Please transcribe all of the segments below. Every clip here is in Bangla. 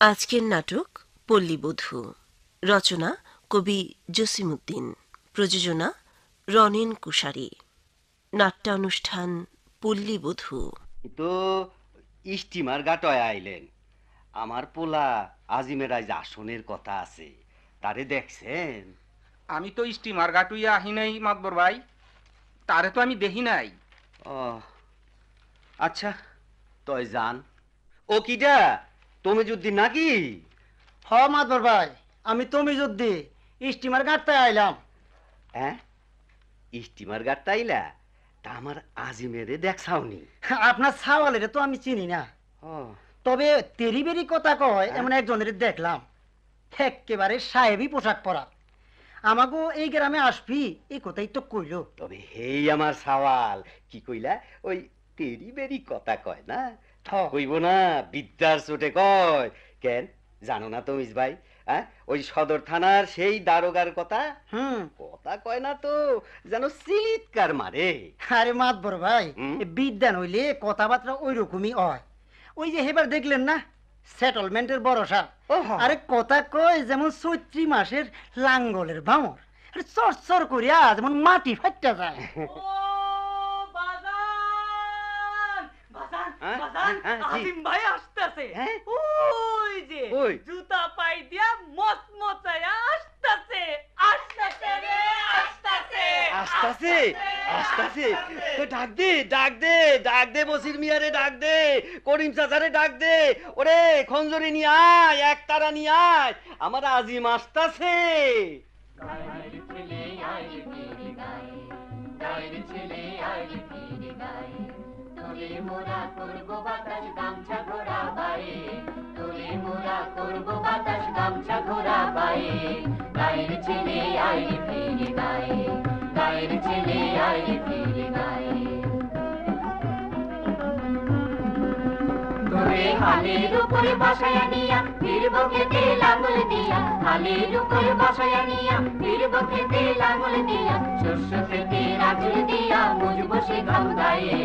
আজকের নাটক পল্লীবধূ, রচনা কবি জসিমউদ্দিন, প্রযোজনা রনিন কুশারি, নাট্যানুষ্ঠান পল্লীবধূ। তো স্টিমার ঘাটয় আইলেন, আমার পোলা আজিমের আজ আসনের কথা আছে, তারে দেখছেন? আমি তো স্টিমার ঘাটুইয়া আহি নাই মাতবর ভাই, তারে তো আমি দেখি নাই। ও আচ্ছা, তয় যান। ও কিটা তমিজুদ্দিন নাকি? হ মাতবর ভাই, আমি তমিজুদ্দি স্টিমার ঘাটতে আইলাম। হ্যাঁ, স্টিমার ঘাটটা আইলা? তা আমার আজিমেরে দেখছাওনি? আপনার ছাওয়ালের তো আমি চিনি না, ও তবে তেরি বেরি কথা কয় এমন একজনের দেখলাম, একেবারে সাহেবী পোশাক পরা। আমাগো এই গ্রামে আসবি এই কথাই তো কইল। তবে হেই আমার সওয়াল কি কইলা? ওই তেরি বেরি কথা কয় না, কইব না, বিদ্যার চোটে কয়। কেন জানো না তমিজ ভাই? হ্যাঁ, ওই সদর থানার সেই দারোগার কথা কথা কয় না তো যেন চিৎকার মারে। আরে মাতবর ভাই, হুম? বিদ্যা নইলে কথাবার্তা ওই রকমই হয়। ওই যে হেবার দেখলেন না সেটেলমেন্টের ভরসা, আরে কথা কয় যেমন চৈত্রী মাসের লাঙ্গলের ভাঙর, আরে চরচর করিয়া যেমন মাটি ফাইটা যায়। আজিম ভাই আসতেছে, হ্যাঁ? ওই যে ওই। জুতা পাই দিয়া মচমচায়া আসতেছে, আসতেছে রে আসতেছে আসতাছে আসতাছে, তো ডাক দে ডাক দে ডাক দে, বসির মিয়ারে ডাক দে, করিম চাচারে ডাক দে, ওরে খঞ্জরি নিয়ে আয়, এক তারা নিয়ে আয়, আমার আজিম আসতাছে। মোরা করব বাতাস গামছা ঘোরা বায়ে, তোলে মোরা করব বাতাস গামছা ঘোরা বায়ে, গায়ের ছেলে আয় ফিরে গায়ে, গায়ের ছেলে আয় ফিরে গায়ে। তোরে হালের উপরে বসায়া নিয়া ফিরব খেতে লাঙল দিয়া, হালের উপরে বসায়া নিয়া ফিরব খেতে লাঙল দিয়া, শস্য খেতে আঁচল দিয়া মুজ বসে ঘাম গায়ে,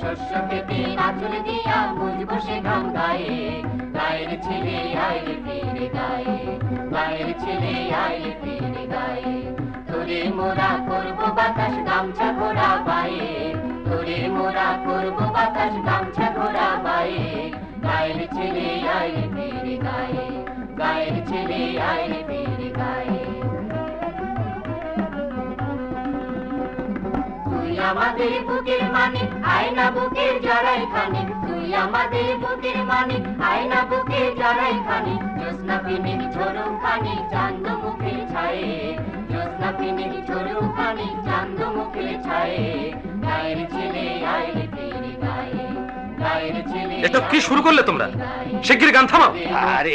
শস্য খেতে আঁচল দিয়া মুজ বসে ঘাম গায়ে, গায়ের ছেলে আয় ফিরে গায়ে, গায়ের ছেলে আয় ফিরে গায়ে। তোরে মোরা করব বাতাস গামছা ঘোরা বায়ে, তোরে মোরা করব বাতাস গামছা ঘোরা বায়ে, গায়ের ছেলে আয় ফিরে গায়ে, গায়ের ছেলে আয় ফিরে গায়ে। তুই আমাদের বুকের মানিক, আয়না বুকের জড়াই খানি, তুই আমাদের বুকের মানিক, আয়না বুকের জড়াই খানি, জ্যোৎস্না পিনিক ঝোড়ো খানি চান্দ মুখের ছায়ে, জ্যোৎস্না পিনিক ঝোড়ো খানি চান্দ মুখের ছায়ে, গায়ের ছেলে আয় ফিরে গায়ে, গায়ের ছেলে। এসব কি শুরু করলে তোমরা? শিগগির গান থামাও। আরে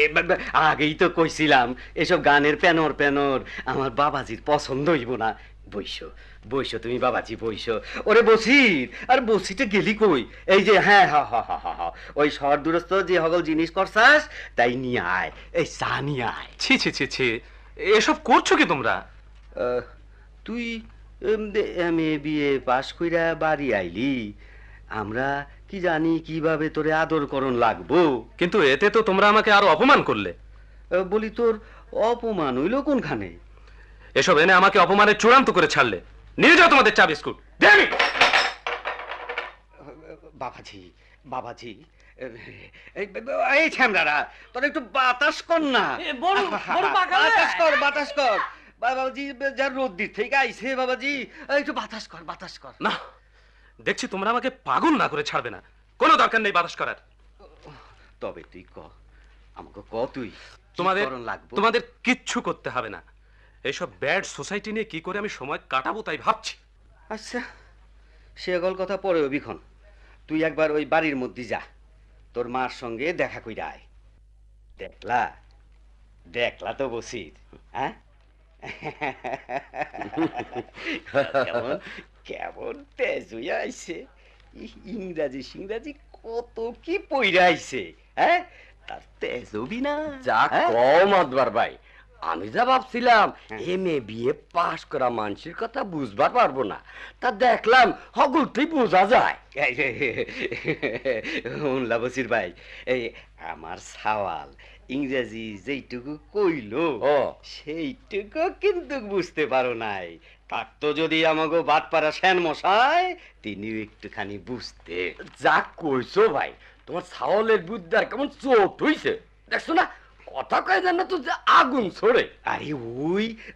আগেই তো কইছিলাম এসব গানের প্যানর প্যানর আমার বাবাজির পছন্দ হইব না। বইসো বইসো তুমি বাবাজি বইসো। ওরে বসির, আর বসিতে গেলি কই? এই যে হ্যাঁ হা হা হা হা, ওই শহর দূরস্থ যে সকল জিনিস করছাস তাই নিয়ে আয়, এই চা নিয়ে আয়। ছি ছি ছি ছি, এসব করছো কি তোমরা? তুই এমএ বিএ পাশ কইরা বাড়ি আইলি, আমরা কি জানি কিভাবে তোরে আদর করণ লাগবো। কিন্তু এতে তো তোমরা আমাকে আরো অপমান করলে। বলি তোর অপমান হইল কোনখানে? এসব এনে আমাকে অপমানের চূড়ান্ত করে ছাড়লে। নিয়ে যাও তোমাদের চা বিস্কুট। বাবাজি বাবাজি, এই ছ্যামরারা তোর একটু বাতাস কর না, বাতাস কর বাতাস কর। বাবাজি যার রোদ্দির থেকে আইছে, বাবাজি একটু বাতাস কর বাতাস কর। না, দেখছি তোমরা আমাকে পাগল না করে ছাড়বে না। কোনো দরকার নেই বাতাস করার। তবে তুই ক, আমাকে ক, তুই তোমাদের কিচ্ছু করতে হবে না। এইসব ব্যাড সোসাইটি নিয়ে কি করে আমি সময় কাটাবো তাই ভাবছি। আচ্ছা, সেগল কথা পরে অভিক্ষণ, তুই একবার ওই বাড়ির মধ্যে যা, তোর মার সঙ্গে দেখা কইরা আয়। দেখলা দেখলা তো বসির, হ্যাঁ কেমন কেমন তেজ হইয়া আইছে, ইংরাজি সিংরাজি কত কি পইরা আইছে, হ্যাঁ তার তেজ হবি না। যা কম মাতবার ভাই, আমি যা ভাবছিলাম MA BA পাস করা মানুষের কথা বুঝবার পারবো না, তা দেখলাম হগলতেই বোঝা যায়। শুনলা বসির ভাই, এই আমার সওয়াল ইংরেজি যেইটুকু কইলো সেইটুকু কিন্তু বুঝতে পারো নাই। থাকতো যদি আমাগো বাটপাড়া সেন মশাই, তিনিও একটুখানি বুঝতে। যা কইছো ভাই, তোমার ছাওয়ালের বুদ্ধার কেমন চোট হইছে দেখছো না, কথা কয় জানো তো যে আগুন ছড়ে। আরে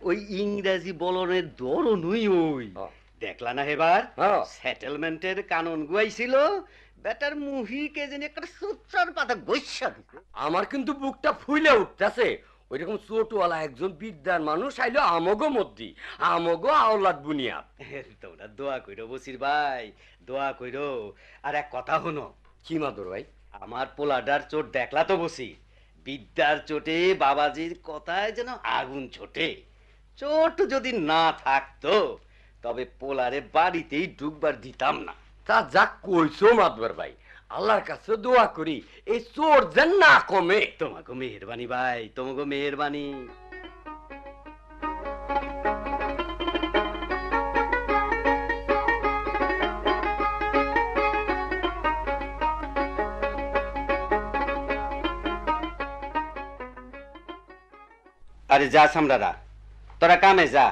ওই ইংরেজি বলনের ধরনই ওই। দেখলা না এবার সেটেলমেন্টের কানুন গুয়াইছিল, বেটার মুহিকে যেন একটা সুচার পাতা গৈসা দিছে। আমার কিন্তু বুকটা ফুলে উঠতেছে। ওইরকম চোটওয়ালা একজন বিদ্যার মানুষ আইলো আমগো মধ্যে, আমগো আওলাদ বুনিয়াদ। তোমরা দোয়া কইরো বসির ভাই, দোয়া কইরো। আর এক কথা হনো। কি মাদর ভাই? আমার পোলাডার চোট দেখলা তো বসি, বিদ্যার চোটে বাবাজির কথায় যেন আগুন ছোটে। চোট যদি না থাকতো তবে পোলারে বাড়িতেই ঢুকবার দিতাম না। তা যা কইছো মাদবর ভাই, আল্লাহর কাছে দোয়া করি এই চোর যেন না কমে। তোমাকে মেহেরবানি ভাই, তোমাকে মেহেরবানি। আরে যা সামরারা, তোরা কামে যা।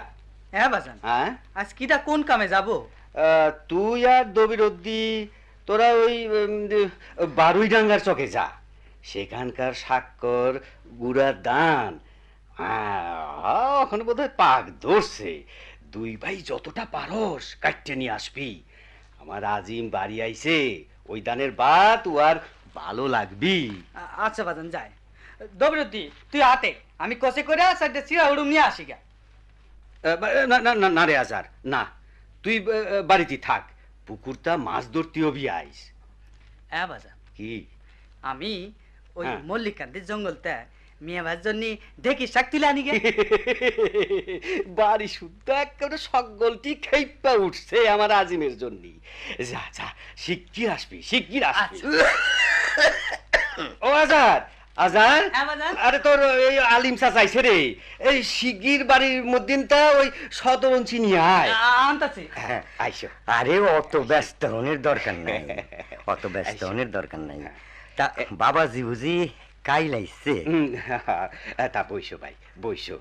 হ্যাঁ বাজান, হ্যাঁ আজ কিটা কোন কামে যাব? তুই আর দবিরদ্দি তোরা ওই বারুইডাঙ্গার চকে যা। সেখানকার স্বাক্ষর গুড়ার দান ওখানে বোধ হয় পাক ধরছে। দুই ভাই যতটা পারস কাটতে নিয়ে আসবি। আমার আজিম বাড়ি আইছে, ওই দানের বাত ও আর ভালো লাগবি। আচ্ছা বাজান যায়। দবরদ্দি তুই আতে, আমি কষে করে সাইডে চিরা উড়ুম নিয়ে আসি গা। না না না না রে আজার, না তুই বাড়িতে থাক, পুকুরটা মাছ ধরতে হবি আইস। হ্যাঁ বাজান, কি আমি ওই হ্যাঁ। মল্লিকান্তির জঙ্গলতে মিয়া ভাইয়ের জন্য ঢেকি শাক তুলে আনি গে। বাড়ি শুদ্ধ একেবারে সকলটি খেইপা উঠছে আমার আজিমের জন্য। যা যা, শিগগির আসবি, শিগগির আসবি। ও আজার, আজার, হ্যাঁ বাজান। আরে তোর এই আলিম চাচা আইছে রে, এই শিগগির বাড়ির মধ্যিনটা ওই শতরঞ্চি নিয়ে আয়। আনতাছি। হ্যাঁ আইসো। আরে অত ব্যস্ত হনের দরকার নাই, অত ব্যস্ত হনের দরকার নাই। তা বাবাজি বুঝি কাইলাইছে? তা বইসো ভাই, বইসো।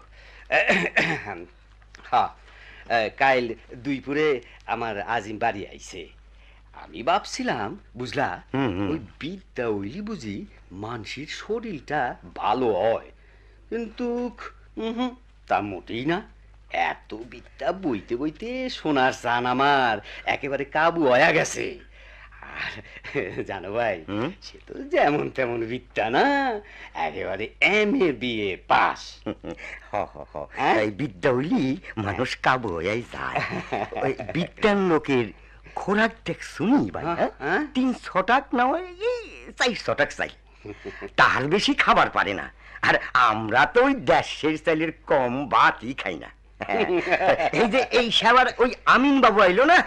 হ্যাঁ, কাইল দুইপুরে আমার আজিম বাড়ি আইছে। আমি ভাবছিলাম বুঝলা, ওই বিদ্যা ওইলি বুঝি মানসির শরীরটা ভালো হয়, কিন্তু তা মোটেই না। এত বিদ্যা বইতে বইতে সোনার চান আমার একেবারে কাবু হয়ে গেছে। আর জানো ভাই, সে তো যেমন তেমন বিদ্যা না, একেবারে MA BA পাস। এই বিদ্যা হইলি মানুষ কাবু হয়ে যায়। ওই বিদ্যার লোকের খোরাক দেখ শুনি ভাই, 300 টাকা না হয় 400 টাকা চাই, তার বেশি খাবার পারে না। আর আমরা তো ওই দেশের চাইলের কম ভাতই খাই না। এই যে এই সেবার ওই আমিন বাবু আইলো না,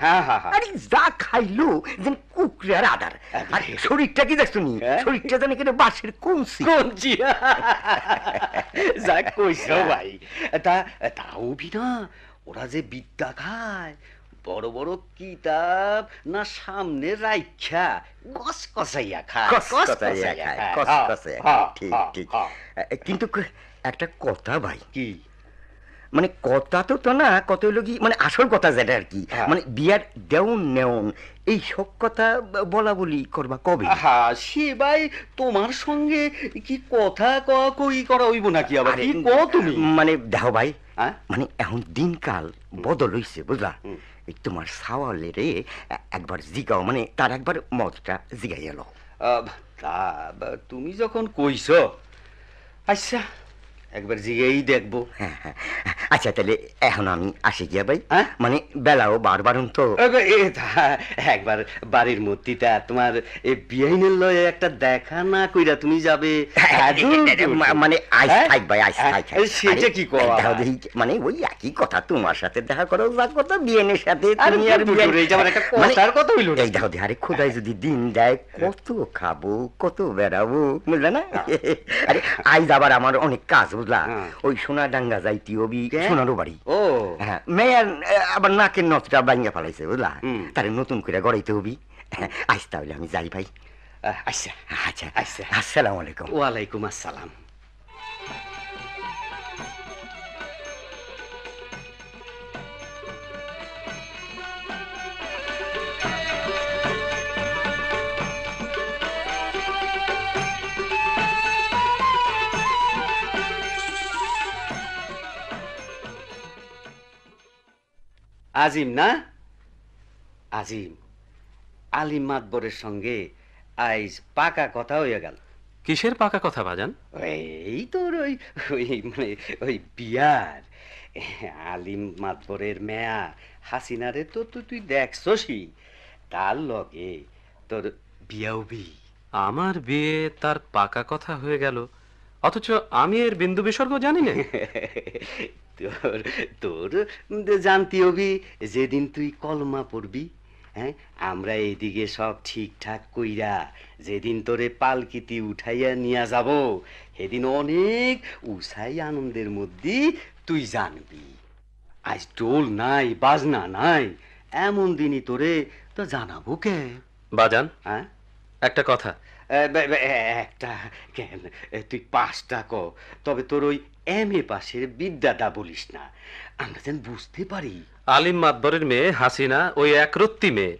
আরে যা খাইলো যেন কুকুরের আদার। আর শরীরটা কি দেখছো নি, শরীরটা যেন কেন বাঁশের কঞ্চি। যা কইছো ভাই, তাও বিনা ওরা যে বিদ্যা খায়, বড় বড় কিতাব না সামনে রাইখা গস কসাইয়া খায়, ঠিক ঠিক। কিন্তু একটা কথা ভাই, কি মানে কথা তো না, কত হইলো কি মানে আসল কথা যেটা আর কি, মানে বিয়ার দেউন নেউন এই সব কথা বলা বলি করবা কবে? সে ভাই তোমার সঙ্গে কি কথা কই করা হইব নাকি? আবার কি কও তুমি? মানে দেখো ভাই, মানে এখন দিনকাল বদল হইছে বুঝলা। এই তোমার সাওয়ালে রে একবার জিগাও, মানে তার একবার মতটা জিগাই এলো। তা তুমি যখন কইছো, আচ্ছা একবার জিগেই দেখবো। আচ্ছা তাহলে এখন আমি আসি গিয়া ভাই, মানে বেলাও বারবার তো একবার বাড়ির মূর্তিটা তোমার এই বিয়াইনের লয়ে একটা দেখা না কইরা তুমি যাবে, মানে আইস থাক ভাই, আইস থাক। সেটা কি কও? মানে ওই একই কথা, তোমার সাথে দেখা করো যা কথা, বিয়ানের সাথে তুমি আর একটা কথার কথা হইল। এই দেখো আরে খোদাই যদি দিন দেয় কত খাবো, কত বেড়াবো, বুঝলে না? আরে আইজ আবার আমার অনেক কাজ, বুঝলা? ওই সোনাডাঙ্গা যাইতি হবি, সোনারও বাড়ি। ও হ্যাঁ, মেয়ের আবার নাকের নথটা ভাঙিয়া ফেলাইছে, বুঝলা? তারে নতুন করে গড়াইতে হবি। আইস তাহলে আমি যাই ভাই। আচ্ছা আচ্ছা আচ্ছা, আসসালামু আলাইকুম। ওয়ালাইকুম আসসালাম। আজিম না? আজিম, আলিম মাতবরের সঙ্গে আইজ পাকা কথা হইয়া গেল। কিসের পাকা কথা বাজান? এই তোর ওই মানে ওই বিয়ার আলিম মাতবরের মেয়া হাসিনারে তো তুই দেখছসই, তার লগে তোর বিয়াউবি। আমার বিয়ে তার পাকা কথা হয়ে গেল, অথচ আমি এর বিন্দু বিসর্গ জানি না। তোর তোর জানতি হবি যেদিন তুই কলমা পড়বি, হ্যাঁ, আমরা এইদিকে সব ঠিকঠাক কইরা যেদিন তোরে পালকিতি উঠাইয়া নিয়া যাব, সেদিন অনেক উৎসাহী আনন্দের মধ্যে তুই জানবি। আজ টোল নাই, বাজনা নাই, এমন দিনই তোরে তো জানাবো কে বাজান। হ্যাঁ, একটা কথা। একটা কেন, তুই 5টা ক, তবে তোর ওই MA পাশের বিদ্যাটা বলিস না, আমরা যেন বুঝতে পারি। আলিম মাতবরের মেয়ে হাসিনা ওই একরত্তি মেয়ে,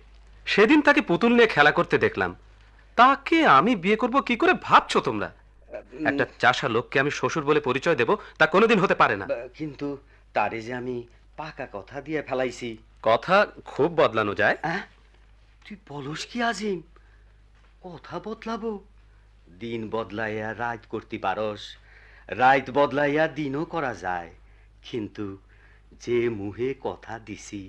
সেদিন তাকে পুতুল নিয়ে খেলা করতে দেখলাম, তাকে আমি বিয়ে করব কি করে ভাবছো তোমরা? একটা চাষা লোককে আমি শ্বশুর বলে পরিচয় দেব, তা কোনোদিন হতে পারে না। কিন্তু তারে যে আমি পাকা কথা দিয়ে ফেলাইছি। কথা খুব বদলানো যায়। তুই বলস কি আজিম? কথা বদলাবো? দিন বদলাইয়া রাত করতে পারস, রাত বদলাইয়া দিনও করা যায়, কিন্তু যে মুহে কথা দিছি,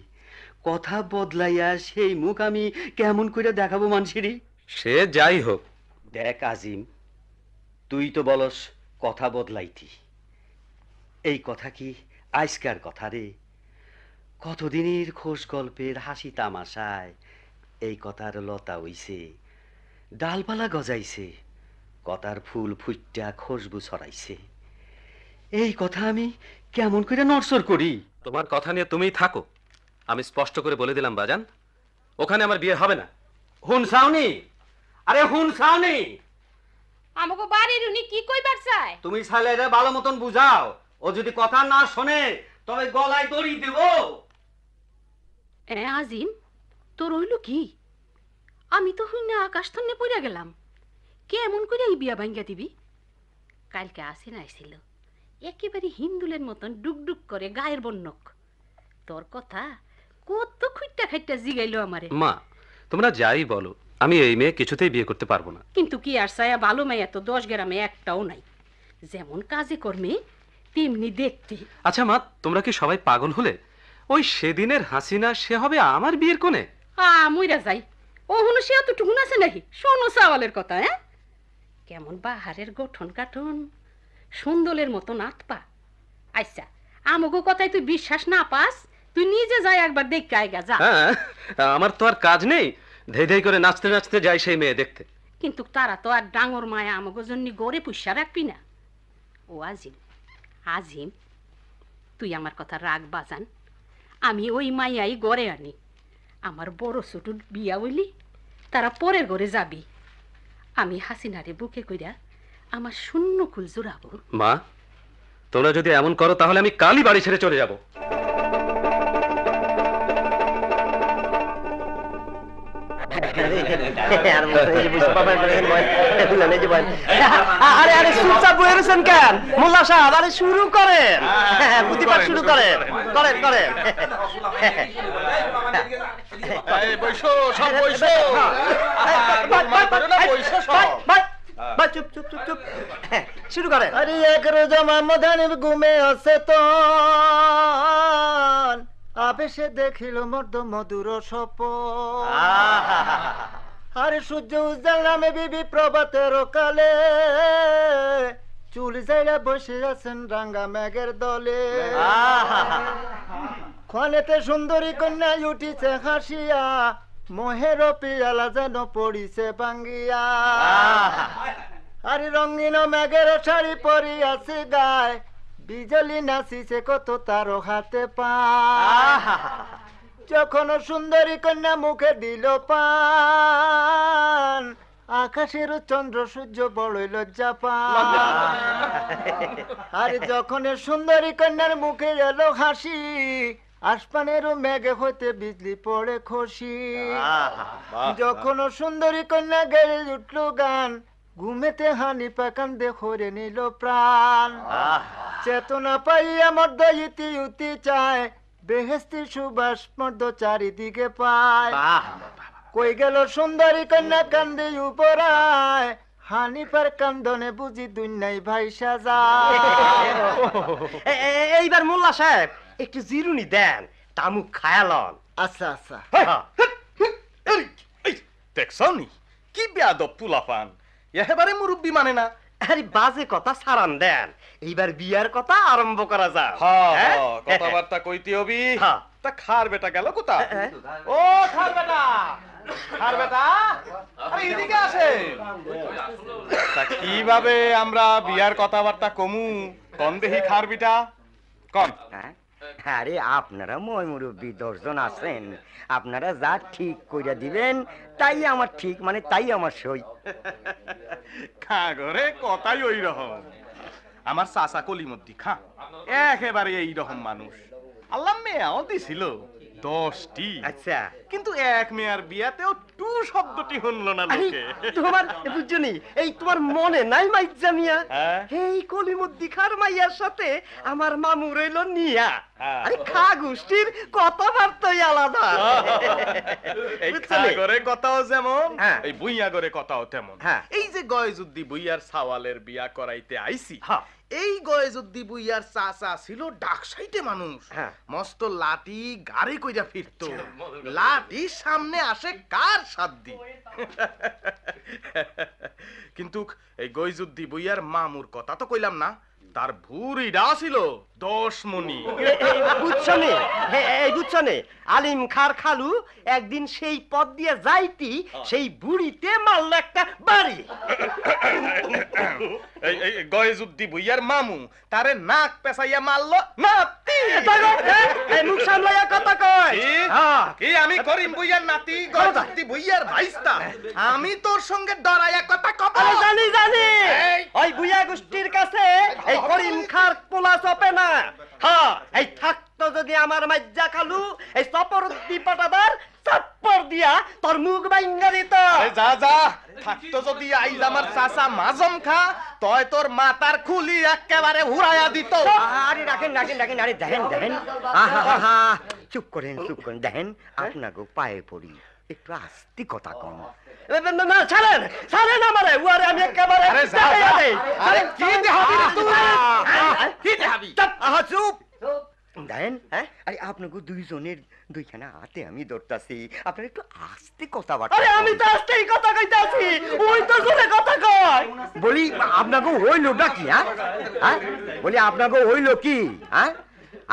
কথা বদলাইয়া সেই মুখ আমি কেমন করে দেখাবো মানুষেরই? সে যাই হোক, দেখ আজিম, তুই তো বলস কথা বদলাইতি, এই কথা কি আজকার কথা রে? কতদিনের খোশ গল্পের হাসি তামাশায় এই কথার লতা হইছে, ডালপালা গজাইছে, কথার ফুল ফুইটা খুশবু ছড়াইছে, এই কথা আমি কেমন করে নড়চড় করি? তোমার কথা নিয়ে তুমিই থাকো, আমি স্পষ্ট করে বলে দিলাম বাজান, ওখানে আমার বিয়ে হবে না। হুন সাউনি, আরে হুন সাউনি, আমাকে বাড়ির উনি কি কইবার চায়? তুমি ছেলেরে ভালো মতন বুঝাও, ও যদি কথা না শোনে তবে গলায় দড়ি দেব। আজিম, তোর হইল কি? আমি তো হই না আকাশ তন্নে পড়ে গেলাম, কেমন করে এই বিয়া ভাঙ্গা দিবি? কালকে আসিন আইছিল, একেবারে হিন্দুলের মতন ডুকডুক করে গায়ের বন্যক, তোর কথা কত খুঁটটা খাইটা জিগাইলো আমারে। মা, তোমরা যাই বলো, আমি এই মেয়ে কিছুতেই বিয়ে করতে পারবো না। কিন্তু কি আর ছায়া, ভালো মেয়ে তো 10 গ্রামে একটাও নাই, যেমন কাজে কর্মে তেমনি দেখতে। আচ্ছা মা, তোমরা কি সবাই পাগল হলে? ওই সেদিনের হাসিনা সে হবে আমার বিয়ের কোণে? মুইরা যাই, ও হুনো সে এতটুকুন আছে নাকি? শোনো চাওয়ালের কথা, হ্যাঁ, কেমন বাহারের গঠন কাঠন, সুন্দলের মতন আতপা। আচ্ছা, আমগো কথায় তুই বিশ্বাস না পাস, তুই নিজে যাই একবার দেখতে আইগা যা। হ্যাঁ, আমার তো আর কাজ নেই, ধেই ধেই করে নাচতে নাচতে যাই সেই মেয়ে দেখতে। কিন্তু তারা তো আর ডাঙর মায়া আমগো জন্য গড়ে পুষা রাখবি না। ও আজিম, আজিম, তুই আমার কথা রাগ বাজান, আমি ওই মাইয়াই গড়ে আনি। আমার বড় ছোট বিয়া হইলি তারা পরের ঘরে যাবি, আমি হাসিনারে বুকে কইরা আমার শূন্য কুল জোড়াবো। মা, তোমরা যদি এমন করো তাহলে আমি কালই বাড়ি ছেড়ে চলে যাব। আরে আরে চুপচাপ বসে রয়েছেন কেন মোল্লা সাহেব? আরে শুরু করেন, প্রতিবাদ শুরু করেন, করেন করেন। ভাই চুপ চুপ চুপ চুপ হ্যাঁ, শুরু করেন। আরে এক রোজা মামদানির ঘুমে আছে তো আবেশে দেখিল মর্দ মধুর স্বপন। আরে সূর্য উজ্জ্বল নামে বিবি প্রভাতের কালে চুল জাইরা বসে আছেন রাঙ্গা মেঘের দলে। ক্ষণেতে সুন্দরী কন্যা উঠিছে হাসিয়া মোহের পিয়ালা যেন পড়িছে ভাঙ্গিয়া। আরে রঙিন মেঘের শাড়ি পরি আছে গায়ে বিজলি নাচিছে কত তার হাতে পা। যখন সুন্দরী কন্যা মুখে দিল পান আকাশের চন্দ্র সূর্য বড়ই লজ্জা পান। আরে যখন সুন্দরী কন্যার মুখে এলো হাসি আসমানের মেঘে হইতে বিজলি পড়ে খুশি। যখন সুন্দরী কন্যা গেড়ে উঠলো গান ঘুমেতে হানি পাকান দেখরে নিল প্রাণ। চেতনা পাইয়া মর্দ ইতি উতি চায় বেহেস্তি সুবাস মর্দ চারিদিকে পায়। কই গেল সুন্দরী কন্যা কান্দে উপরায় হানিপার কান্দনে বুঝি দুনিয়াই ভাই সাজা। এইবার মোল্লা সাহেব একটু জিরুনি দেন তামুক খায়ালন। আচ্ছা আচ্ছা দেখছনি কি বেয়াদব পুলাপান, একেবারে মুরব্বী মানে না। আরে বাজে কথা সারান দেন, এইবার বিয়ার কথা আরম্ভ করা যাক। কথাবার্তা কইতে হবি। তা খার বেটা গেল কোথা? ও খার বেটা, খার বেটা আরে এদিকে আসে। তা কিভাবে আমরা বিয়ার কথাবার্তা কমু কোন দেহি খার বিটা কোন? আরে আপনারা মই মুরব্বী 10 জন আছেন, আপনারা যা ঠিক কইরা দিবেন তাই আমার ঠিক, মানে তাই আমার সই। খাগরে কথাই ওই রকম। আমার চাচা কলিমদ্দি খা একেবারে এই রকম মানুষ। আল্লাহ মেয়াও দিছিল 10টি। আচ্ছা, কিন্তু এক মেয়ার বিয়াতেও টু শব্দটি শুনলো না লোকে। তোমার বুঝছনি এই তোমার মনে নাই মাইজ্জা মিয়া, এই কলিমদ্দি খার মাইয়ার সাথে আমার মামু রইল নিয়া। আরে খা গোষ্ঠীর কথাবার্তাই আলাদা। এই খাগরে কথাও যেমন এই বুইয়া করে কথাও তেমন। এই যে গয়জুদ্দি বুইয়ার সাওয়ালের বিয়া করাইতে আইছি, এই গয়জুদ্দি বুইয়ার চাচা ছিল ডাকসাইটে মানুষ। মস্ত লাঠি গাড়ি কইরা ফিরতো, লাঠি সামনে আসে কার সাধ্য। কিন্তু এই গয়জুদ্দি বুইয়ার মামুর কথা তো কইলাম না, তার ভুঁড়িটা ছিল 10 মণি। বুঝছনে এই বুঝছনে আলিম খার খালু একদিন সেই পথ দিয়ে যাইতি সেই বুড়িতে মারল একটা বাড়ি। এই গয়জুদ্দি বুইয়ার মামু তারে নাক পেছাইয়া মারলো নাতি। এই মুখ সামলাইয়া কথা কয়। কি আমি করিম বুইয়ার নাতি গয়জুদ্দি বুইয়ার ভাইস্তা, আমি তোর সঙ্গে ডরাইয়া কথা কব? জানি জানি ওই বুইয়া গোষ্ঠীর কাছে এই করিম খার পোলা চপে না। হ্যাঁ, এই থাকতো যদি আমার মাইজ্জা খালু এই সপরদ্দি পাটাদার চাপ্পর দিয়া তোর মুখ ভাঙ্গা দিত। যা যা, থাকতো যদি আইজ আমার চাচা মাজম খা তয় তোর মাতার খুলি একেবারে হুড়াইয়া দিত। আরে রাখেন রাখেন রাখেন, আরে দেখেন দেখেন, আহা চুপ করেন দেখেন, আপনাকে পায়ে পড়ি একটু আস্তে কথা কম। না ছাড়েন ছাড়েন আমারে, উয়ারে আমি একেবারে আরে কি দেখাবি রে তুই? কি দেখাবি? আহা চুপ দেখেন। আরে আপনাকে দুইজনের দুইখানা হাতে আমি ধরতাছি, আপনারা একটু আস্তে কথাবার্তা। আরে আমি তো আস্তেই কথা কইতাছি, ওই তো জোরে কথা কয়। বলি আপনাকে হইলোটা কি? বলি আপনাকে হইলো কি?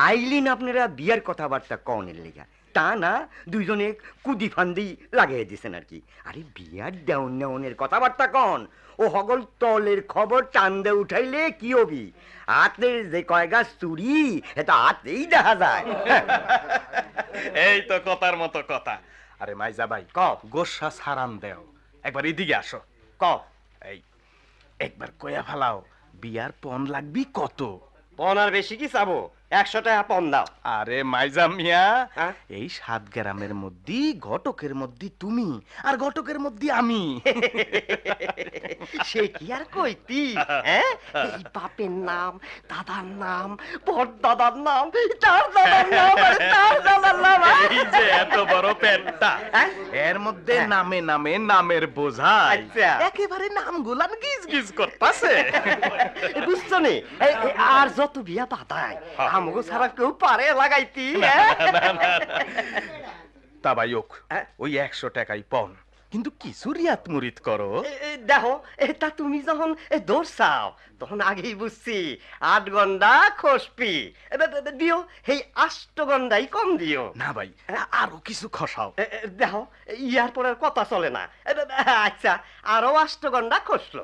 আইলিন আপনারা বিয়ার কথাবার্তা কনের লেগা, তা না দুইজনে কুদি ফান্দি লাগিয়ে দিছেন আর কি। আরে বিয়ার দেওন নেওনের কথাবার্তা কন, ও হগল তলের খবর চান্দে উঠাইলে কি হবি? হাতের যে কয় গাছ চুরি এটা হাতেই দেখা যায়। এই তো কথার মতো কথা। আরে মাইজা ভাই কপ গোসা সারান দেও, একবার এদিকে আসো। কপ এই একবার কয়া ফেলাও বিয়ার পণ লাগবি কত? পণ আর বেশি কি চাবো? 100 টাকা পণ দাও। আরে মাইজা মিয়া, এই 7 গ্রামের মধ্যে ঘটকের মধ্যে তুমি আর ঘটকের মধ্যে আমি। সে কি আর কইতি, হ্যাঁ? এই বাপের নাম, দাদার নাম, পরদাদার নাম, তার দাদার নাম, আরে তার দাদার নাম। এই যে এত বড় পেটটা, এর মধ্যে নামে নামে নামের বোঝাই একেবারে নামগুলান গিজ গিজ করতেছে। বুঝছো নি? আর যত বিয়া বাদায় আমগো ছাড়া কেউ পারে লাগাইতি। তা ভাই হোক, ওই 100 টাকাই পণ, কিন্তু কিছু রিয়াত মুরিত করো। দেখো, তা তুমি যখন দৌড়ছাও তখন আগেই বুঝছি 8 ঘন্টা খসপি দিও, এই 8 ঘন্টাই কম দিও না ভাই, আরো কিছু খসাও। দেখো, ইয়ার পর আর কথা চলে না। আচ্ছা, আরো 8 ঘন্টা খসলো।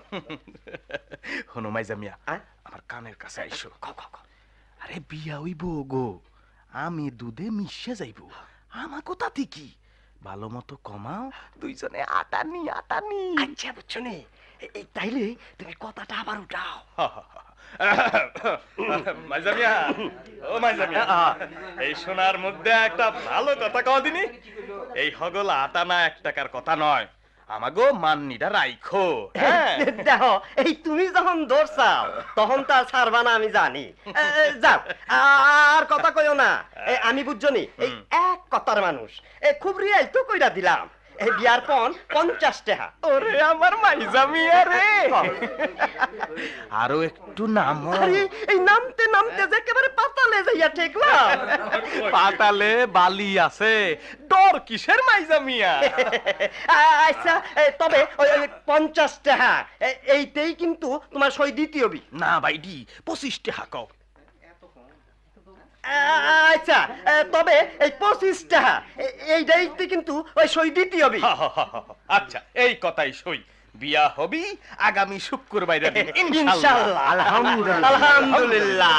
হনো মাইজা মিয়া, আমার কানের কাছে আইসো। আরে বিয়া হইব গো, আমি দুধে মিশে যাইব, আমার কথা কি ভালো মতো কমাও, দুইজনে আটানি আটানি। আচ্ছা বুঝছো নি, তাইলে তুমি কথাটা আবার উঠাও। মাইজা মিয়া, ও মাইজা মিয়া, এই সোনার মধ্যে একটা ভালো কথা কও দিনি। এই হগল আটানা 1 টাকার কথা নয়, আমাগো মান্নিটা রাইখো। দেখো, এই তুমি যখন দৌড়ছাও তখন তো আর ছাড়বা না, আমি জানি। যাও, আর কথা কইও না, আমি বুঝছো নি এই এক কথার মানুষ। খুব রিয়াল তো কইরা দিলাম, এই বিয়ার পণ 50 টাকা। ওরে আমার মাইজা মিয়া রে, আরো একটু নাম। আরে এই নামতে নামতে যে একেবারে পাতালে যাইয়া ঠেকলাম। পাতালে বালি আছে, ডর কিসের মাইজা মিয়া? আচ্ছা, তবে ওই 50 টাকা এইতেই কিন্তু তোমার সই দিতে হবে। না ভাই, 25 টাকা কও। আচ্ছা, তবে এই 25 টাকা এইটাইতে কিন্তু ওই সই দিতে হবে। আচ্ছা, এই কথাই সই। বিয়া হবি আগামী শুক্রবারে, ইনশাআল্লাহ। আলহামদুলিল্লাহ, আলহামদুলিল্লাহ।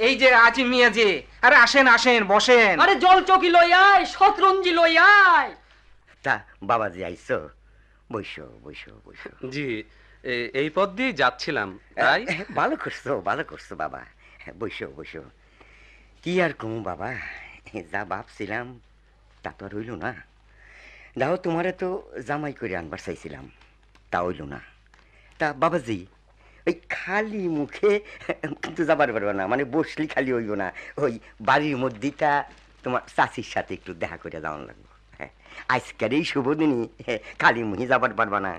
এই যে আজিম মিয়া যে, আরে আসেন আসেন, বসেন। আরে জল চকি লই আয়, শতরঞ্জি লই আয়। তা বাবাজি আইছো, বইসো বইসো বইসো। জি, এই পথ দিয়ে যাচ্ছিলাম, তাই। ভালো করছো বাবা, বইসো বইসো। কি আর কমু বাবা, যা ভাবছিলাম তা তো আর হইল না। দাও, তোমারে তো জামাই করে আনবার চাইছিলাম, তা হইল না। তা বাবাজি, ওই খালি মুখে কিন্তু যাবার পারবে না, মানে বসলি খালি হইব না। ওই বাড়ির মধ্যেটা তোমার চাচির সাথে একটু দেখা করে যাওয়ার লাগবে। আজকের এই শুভ দিনই খালি মুখে যাবার পারবা না।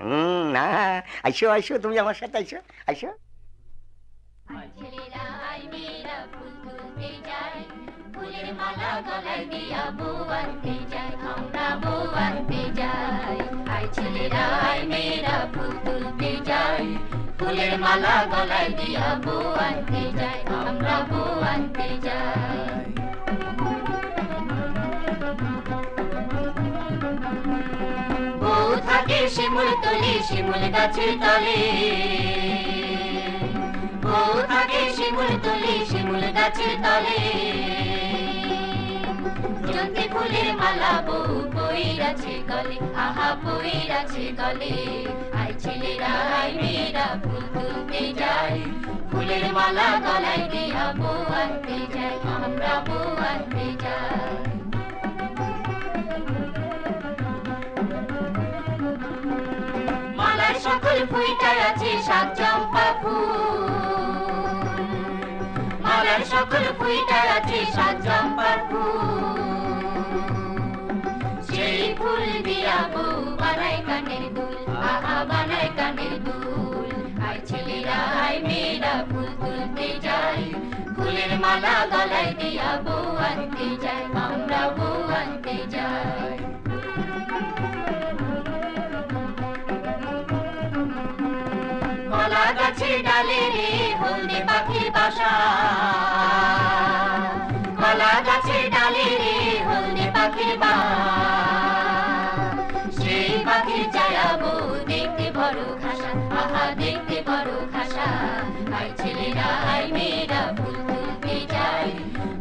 না, আইসো আইসো, তুমি আমার সাথে আইসো আইসো। ফুলের মালা গলায় দিয়া বউ আনতে যাই, আমরা বউ আনতে যাই। আই ছেলেরা আই মেয়েরা ফুল তুলতে যাই, ফুলের মালা গলায় দিয়া বউ আনতে যাই, আমরা বউ আনতে যাই। বউ থাকে শিমুল তলে, শিমুল গাছের তলে, বউ থাকে শিমুল তলে, শিমুল গাছের তলে। জন্তি ফুলের মালা বউ পইরাছে গলে, আহা পইরাছে গলে। আই ছেলেরা আই মেয়েরা ফুল তুলতে যাই, ফুলের মালা গলায় দিয়া বউ আনতে যাই, আমরা বউ আনতে যাই। মালার সকল ফুইটার আছে 7 চম্পা ফুল, মালার সকল ফুইটার আছে 7 চম্পা ফুল। সেই ফুল দিয়া বউ বানায় কানের দুল, আহা বানায় কানের দুল। আই ছেলেরা আই মেয়েরা ফুল তুলতে যাই, ফুলের মালা গলায় দিয়া বউ আনতে যাই, আমরা বউ আনতে যাই। কলা গাছের ডালে রে হলদে পাখির বাসা, কলা গাছের ডালে রে হলদে পাখির বাসা। সেই পাখির ছায়া বউ দেখতে বড় খাসা, আহা দেখতে বড় খাসা। আই ছেলেরা আই মেয়েরা ফুল তুলতে যাই,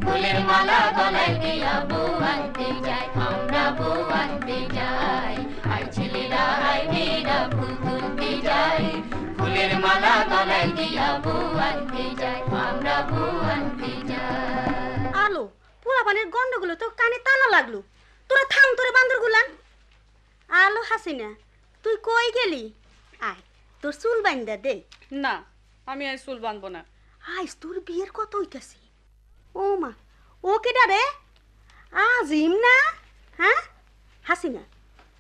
ফুলের মালা গলায় দিয়া বউ আনতে যাই, আমরা বউ আনতে যাই। আই ছেলেরা আই মেয়েরা ফুল তুলতে যাই, ফুলের মালা গলায় দিয়া বউ আনতে যাই, আমরা বউ আনতে যাই। আলো পোলাপানের গন্ডগুলো তো কানে টানা লাগলো। তোরা থাম তোরে বান্দর গুলান। আলো হাসিনা তুই কই গেলি? আয় তোর চুল বাইন্দা দে। না আমি আজ চুল বাঁধবো না। আইস তোর বিয়ের কত হইতাছে। ও মা ও কেডা রে? আজিম না? হ্যাঁ হাসিনা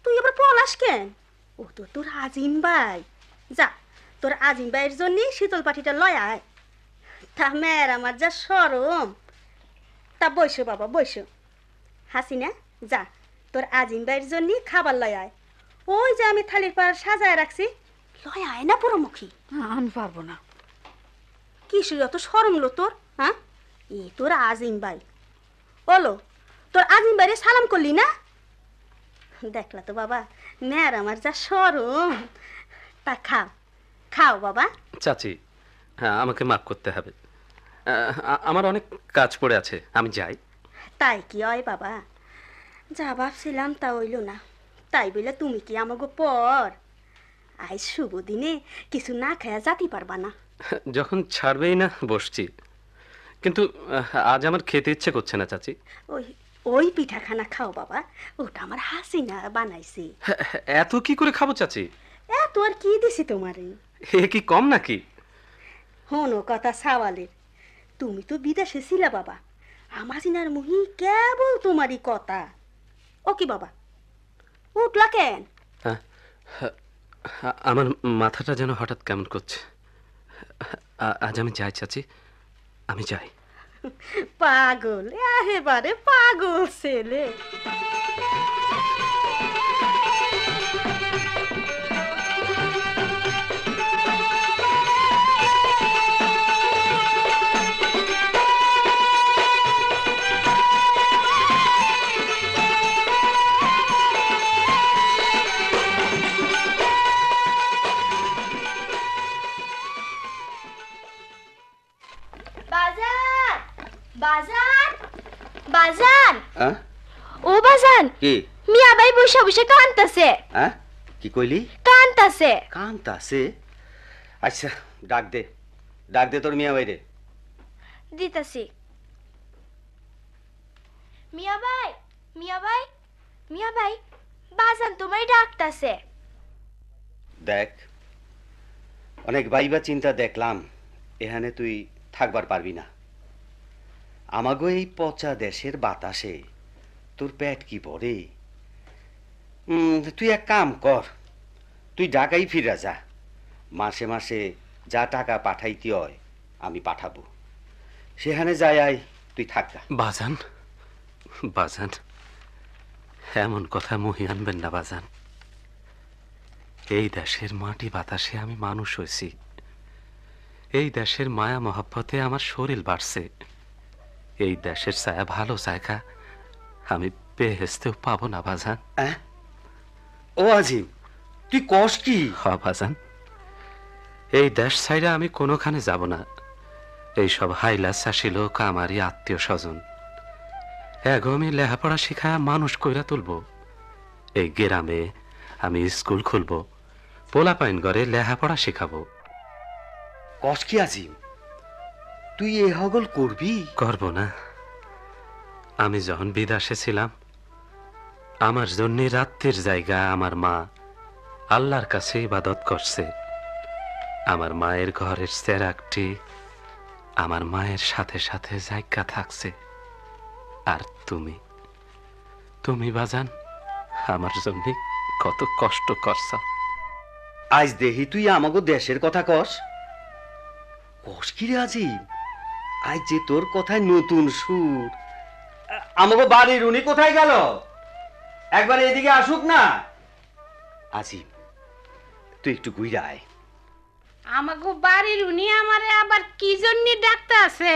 তুই এবার পলাশ কেন? ও তো তোর আজিম ভাই। যা তোর আজিম ভাইয়ের জন্য শীতল পাটিটা লয় আয়। তা মেয়ের আমার যা সরম। তা বসো বাবা বসো। হাসিনা যা তোর আজিম ভাইয়ের জন্য খাবার লয় আয়। ওই যে আমি থালির পাড় সাজায় রাখছি লয় আয় না পুরোমুখী। আমি পারবো না। কিসের অত সরম লো তোর? হ্যাঁ এ তোর আজিম ভাই। বলো তোর আজিম ভাইরে সালাম করলি না? দেখলা তো বাবা মেয়ের আমার যা সরম। তা খাও খাও বাবা। চাচি, হ্যাঁ আমাকে মাফ করতে হবে, আমার অনেক কাজ পড়ে আছে, আমি যাই। তাই কি হয় বাবা? যা ভাবছিলাম তা হইল না। তাই বলে তুমি কি আমাকে পর আজ শুভ দিনে কিছু না খায়া যাতে পারবা না? যখন ছাড়বেই না বসছি, কিন্তু আজ আমার খেতে ইচ্ছে করছে না চাচি। ওই ওই পিঠাখানা খাও বাবা, ওটা আমার হাসিনা বানাইছে। এত কি করে খাবো চাচি? এত আর কি দিছি তোমারে? এ কি কম নাকি? হনো কথা সাওয়ালের, তুমি তো বিদেশে ছিলা বাবা, আমার সিনার মুহি কেবল তোমারই কথা। ও কি বাবা উঠলা কেন? আমার মাথাটা যেন হঠাৎ কেমন করছে। আজ আমি যাই চাচি, আমি যাই। পাগল, একেবারে পাগল ছেলে। বাজান বাজান হ্যাঁ ও বাজান কি মিয়া ভাই বসে বসে কান্তাছে। হ্যাঁ কি কইলি? কান্তাছে কান্তাছে? আচ্ছা ডাক দে, ডাক দে তোর মিয়া ভাইরে। দিতাছি। মিয়া ভাই মিয়া ভাই মিয়া ভাই বাজান তোমায় ডাকতাছে। দেখ অনেক ভাইবা চিন্তা দেখলাম এখানে তুই থাকবার পারবি না। আমাগো এই পচা দেশের বাতাসে তোর পেট কি পড়ে? তুই এক কাম কর, তুই ঢাকাই ফিরে যা। মাসে মাসে যা টাকা পাঠাইতে হয় আমি পাঠাবো, সেখানে যাই আয় তুই থাকা। বাজান বাজান এমন কথা মুহি আনবেন না বাজান। এই দেশের মাটি বাতাসে আমি মানুষ হয়েছি, এই দেশের মায়া মহাব্বতে আমার শরীর বাড়ছে। এই দেশের ছায়া ভালো জায়গা আমি বেহেস্তেও পাবো না বাজান। ও আজিম তুই কস কি? হ বাজান, এই দেশ ছাইরা আমি কোনোখানে যাব না। এইসব হাইলা চাষি লোক আমারই আত্মীয় স্বজন। এগো আমি লেখাপড়া শিখায় মানুষ কইরা তুলবো। এই গ্রামে আমি স্কুল খুলবো, পোলাপাইন ঘরে লেখাপড়া শিখাবো। কস কি আজিম তুই এ হগল করবি? করব না? আমি যখন বিদেশে ছিলাম আমার জন্য রাত্রির জায়গা আমার মা আল্লাহর কাছে ইবাদত করছে। আমার মায়ের ঘরের চেরাকটি আমার মায়ের সাথে সাথে জায়গা থাকছে। আর তুমি তুমি বাজান আমার জন্য কত কষ্ট করছ। আজ দেখি তুই আমাগো দেশের কথা কস। কস কি রে আজিম? আজ যে তোর কথায় নতুন সুর। আমাগো বাড়ির উনি কোথায় গেল? একবার এদিকে আসুক না। আজিম তুই একটু ঘুরে আয়। আমাগো বাড়ির উনি আমারে আবার কি জন্য ডাকতে আছে?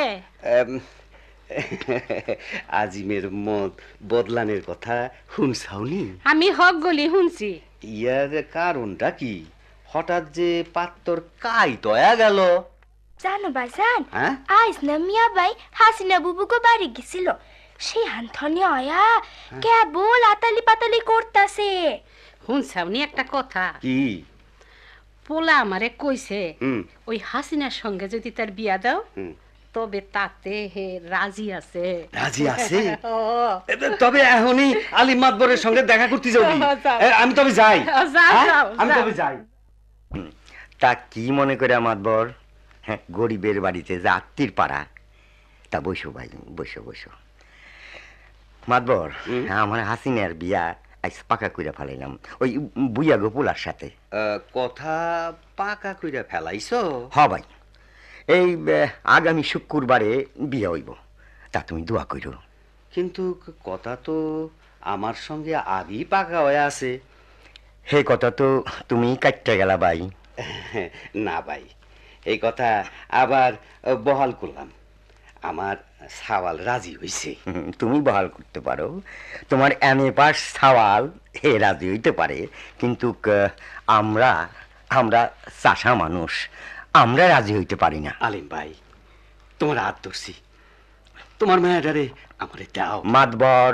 আজিমের মত বদলানের কথা শুনছাওনি? আমি হক গলি শুনছি। ইয়ার কারণটা কি? হঠাৎ যে পাত্তর কাই দয়া গেল। জানো বাজান আজ না মিয়া ভাই হাসিনা বুবুকে বাড়ি গেছিল, সেই হানথনি আয়া কেবল আতালি পাতালি করতাছে। শুনছাওনি একটা কথা? কি? পোলা আমারে কইছে ওই হাসিনার সঙ্গে যদি তার বিয়া দাও তবে তাতে হে রাজি আছে। রাজি আছে? তবে এখনই আলিম মাতবরের সঙ্গে দেখা করতে যাবি? আমি তবে যাই। আমি তবে যাই। তা কি মনে করে মাতবর? হ্যাঁ, গরিবের বাড়িতে যে আত্মীর পাড়া, তা বসো ভাই, বসো বসো। মাতবর, আমার হাসিনার বিয়া আজ পাকা কইরা ফেলাইলাম ওই বুইয়া গোপুলার সাথে। কথা পাকা কইরা ফেলাইছো? হ ভাই, এই আগামী শুক্রবারে বিয়ে হইব, তা তুমি দোয়া কইরো। কিন্তু কথা তো আমার সঙ্গে আগেই পাকা হয়ে আছে। হে কথা তো তুমি কাটতে গেলা ভাই। না ভাই, এই কথা আবার বহাল করলাম। আমার সাওয়াল রাজি হইছে। তুমি বহাল করতে পারো, তোমার এমএ পাস সাওয়াল হে রাজি হইতে পারে, কিন্তু আমরা আমরা চাষা মানুষ, আমরা রাজি হইতে পারি না। আলিম ভাই, তোমার হাত ধরছি, তোমার মেয়েটারে আমারে দাও। মাতবর,